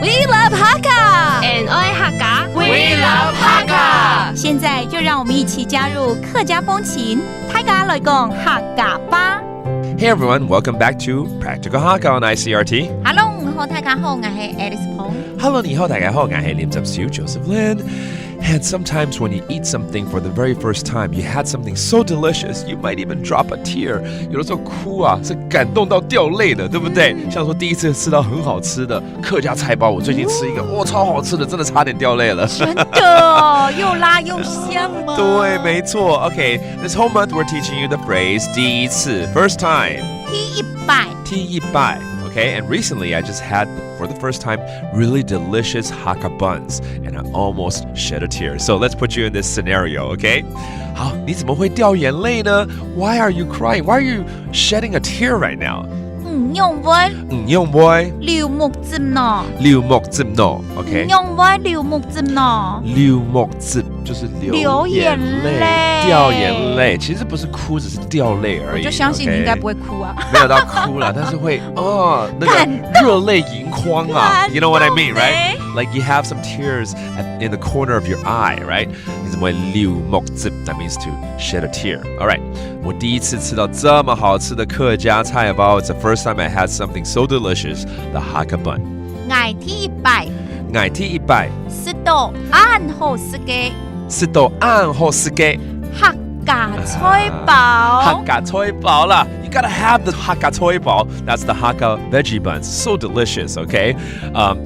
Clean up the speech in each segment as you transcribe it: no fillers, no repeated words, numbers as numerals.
We love Hakka，and I Hakka。We love Hakka。现在就让我们一起加入客家风情，大家来讲客家吧。Hey everyone, welcome back to Practical Hakka on ICRT. Hello， 你好，大家好，我是 Alice Pong。Hello, 你好，大家好，我是念習小 Joseph Lin。And sometimes when you eat something for the very first time, you had something so delicious, you might even drop a tear. 有的时候哭啊，是感动到掉泪的，对不对？像说第一次吃到很好吃的客家菜包，我最近吃一个，哇，超好吃的，真的差点掉泪了。真的，又辣又香吗？对，没错。Okay, this whole month we're teaching you the phrase 第一次 first time. 第一拜。Okay, and recently I just had, for the first time, really delicious Hakka buns, and I almost shed a tear. So let's put you in this scenario, okay? 好，你怎么会掉眼泪呢？ Why are you crying? Why are you shedding a tear right now? 用杯用杯流目針喏，流目針喏 OK 用杯流目針喏，流目針就是流眼泪，掉眼泪，其实不是哭，只是掉泪而已。我就相信你应该不会哭啊，没有到哭啦，但是会那个热泪盈眶啊。You know what I mean, right? Like you have some tears in the corner of your eye, right? 你怎么会流目針 That means to shed a tear. All right. 我第一次吃到这么好吃的客家菜包 It's the first time I had something so delicious, the Hakka bun. 愛第一拜，食到暗好食嘅，食到暗好食嘅客家菜包，客家菜包啦。You gotta have the Hakka 菜包 That's the Hakka veggie buns. So delicious, okay?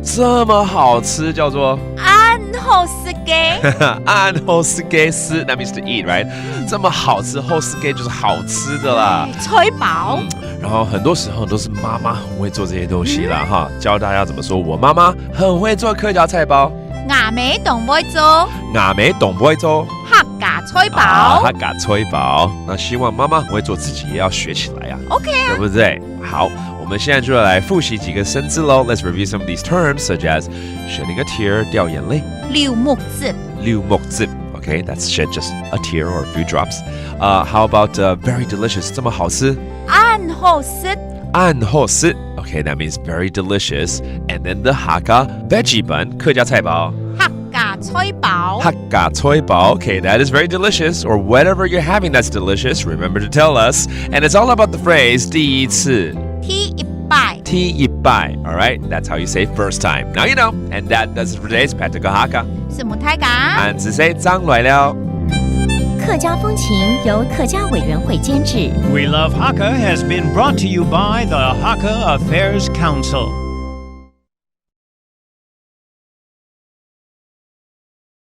这么好吃叫做暗好食嘅，暗好食嘅食 That means to eat, right? 这么好吃，好食嘅就是好吃的啦。菜包。然后很多时候都是妈妈很会做这些东西啦，哈，教大家怎么说。我妈妈很会做客家菜包，牙妹懂不会做，牙妹懂不会做客家菜包，客家菜包。那希望妈妈很会做，自己也要学起来呀。OK 啊，对不对？好，我们现在就来复习几个生字喽。Let's review some of these terms, such as shedding a tear, 掉眼泪，流目針，流目針。Okay, that's shed just a tear or a few drops. How about very delicious? 这么好吃。暗好食，暗好食 Okay, that means very delicious. And then the Hakka veggie bun, 客家菜包。客家菜包，客家菜包 Okay, that is very delicious. Or whatever you're having that's delicious, remember to tell us. And it's all about the phrase 第一次。第一拜，第一拜 Alright, that's how you say first time. Now you know. And that does it for today's Practical Hakka. 是母太家。俺只say 张来了。客家风情由客家委员会监制。 We Love Hakka has been brought to you by the Hakka Affairs Council.